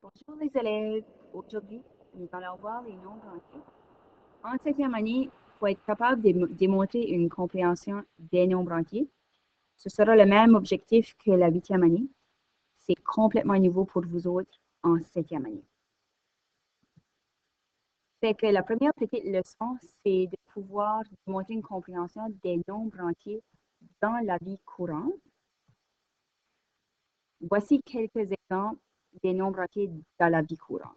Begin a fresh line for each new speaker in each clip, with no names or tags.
Bonjour les élèves. Aujourd'hui, nous allons voir les nombres entiers. En septième année, il faut être capable de démontrer une compréhension des nombres entiers. Ce sera le même objectif que la huitième année. C'est complètement nouveau pour vous autres en septième année. Fait que la première petite leçon, c'est de pouvoir démontrer une compréhension des nombres entiers dans la vie courante. Voici quelques exemples des nombres entiers dans la vie courante.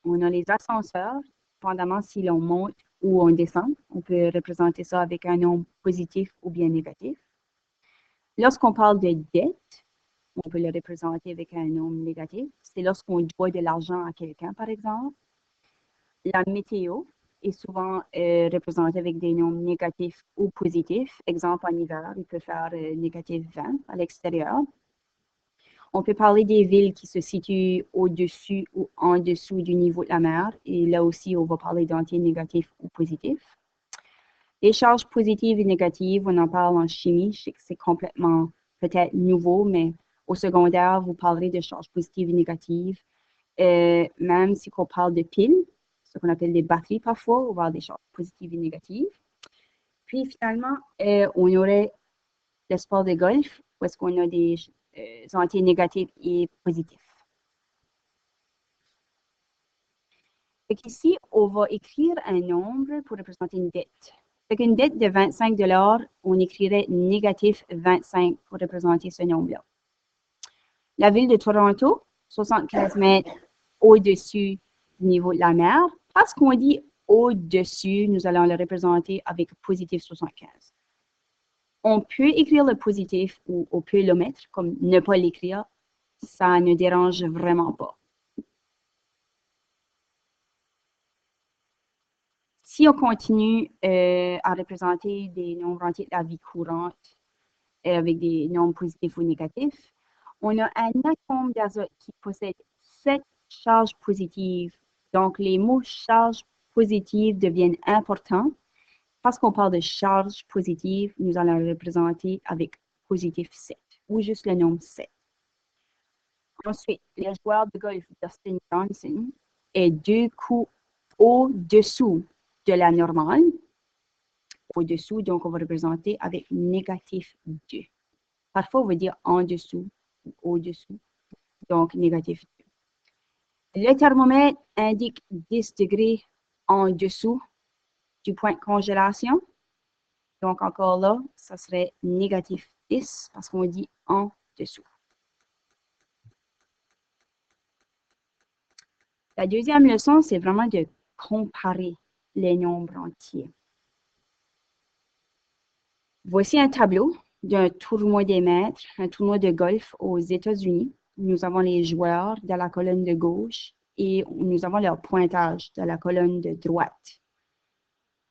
On a les ascenseurs, dépendamment si l'on monte ou on descend. On peut représenter ça avec un nombre positif ou bien négatif. Lorsqu'on parle de dette, on peut le représenter avec un nombre négatif. C'est lorsqu'on doit de l'argent à quelqu'un, par exemple. La météo est souvent représentée avec des nombres négatifs ou positifs. Exemple, en hiver, il peut faire négatif 20 à l'extérieur. On peut parler des villes qui se situent au-dessus ou en dessous du niveau de la mer. Et là aussi, on va parler d'entiers négatifs ou positifs. Les charges positives et négatives, on en parle en chimie. Je sais que c'est complètement peut-être nouveau, mais au secondaire, vous parlerez de charges positives et négatives. Même si on parle de piles, ce qu'on appelle des batteries parfois, on va avoir des charges positives et négatives. Puis finalement, on aurait le sport de golf, où est-ce qu'on a des entiers négatifs et positifs. Fait qu'ici, on va écrire un nombre pour représenter une dette. Fait qu'une dette de 25 $, on écrirait négatif 25 pour représenter ce nombre-là. La ville de Toronto, 75 mètres au-dessus du niveau de la mer. Parce qu'on dit au-dessus, nous allons le représenter avec positif 75. On peut écrire le positif ou on peut le mettre, comme ne pas l'écrire. Ça ne dérange vraiment pas. Si on continue à représenter des nombres entiers de la vie courante avec des nombres positifs ou négatifs, on a un atome d'azote qui possède 7 charges positives. Donc, les mots charges positives deviennent importants. Parce qu'on parle de charges positives, nous allons le représenter avec positif 7 ou juste le nombre 7. Ensuite, le joueur de golf Dustin Johnson est 2 coups au-dessous de la normale. Au-dessous, donc on va représenter avec négatif 2. Parfois, on va dire en dessous ou au-dessous, donc négatif 2. Le thermomètre indique 10 degrés en dessous du point de congélation. Donc encore là, ça serait négatif 10 parce qu'on dit en dessous. La deuxième leçon, c'est vraiment de comparer les nombres entiers. Voici un tableau d'un tournoi des maîtres, un tournoi de golf aux États-Unis. Nous avons les joueurs de la colonne de gauche et nous avons leur pointage de la colonne de droite.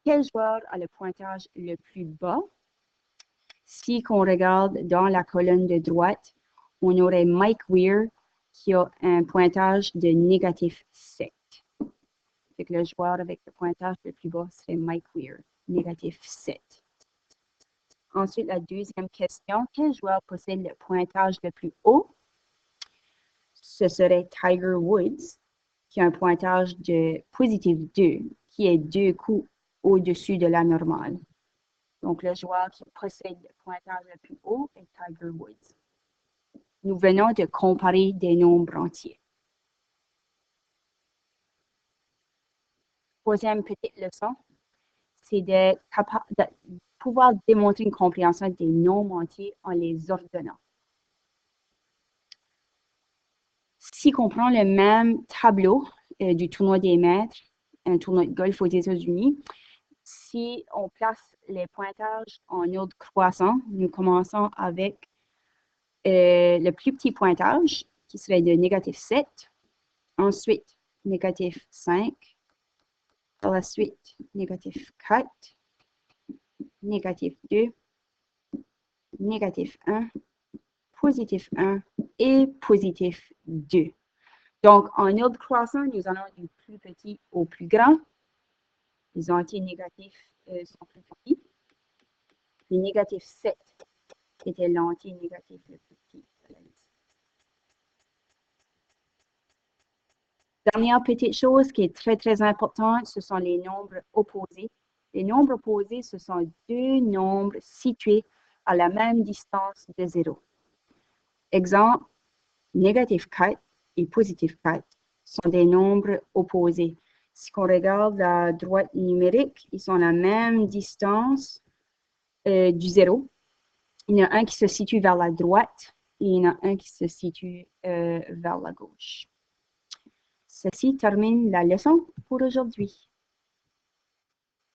Quel joueur a le pointage le plus bas? Si on regarde dans la colonne de droite, on aurait Mike Weir qui a un pointage de négatif 7. Fait que le joueur avec le pointage le plus bas serait Mike Weir, négatif 7. Ensuite, la deuxième question, quel joueur possède le pointage le plus haut? Ce serait Tiger Woods, qui a un pointage de positif 2, qui est 2 coups au-dessus de la normale. Donc, le joueur qui possède le pointage le plus haut est Tiger Woods. Nous venons de comparer des nombres entiers. Troisième petite leçon, c'est de pouvoir démontrer une compréhension des nombres entiers en les ordonnant. Si on prend le même tableau du tournoi des maîtres, un tournoi de golf aux États-Unis, si on place les pointages en ordre croissant, nous commençons avec le plus petit pointage, qui serait de négatif 7. Ensuite, négatif 5. Par la suite, négatif 4. Négatif 2. Négatif 1. Positif 1 et positif 2. Donc, en ordre croissant, nous allons du plus petit au plus grand. Les entiers négatifs sont plus petits. Le négatif 7 était l'entier négatif le plus petit de la liste. Dernière petite chose qui est très, très importante, ce sont les nombres opposés. Les nombres opposés, ce sont deux nombres situés à la même distance de 0. Exemple, négatif 4 et positif 4 sont des nombres opposés. Si on regarde la droite numérique, ils sont à la même distance du 0. Il y en a un qui se situe vers la droite et il y en a un qui se situe vers la gauche. Ceci termine la leçon pour aujourd'hui.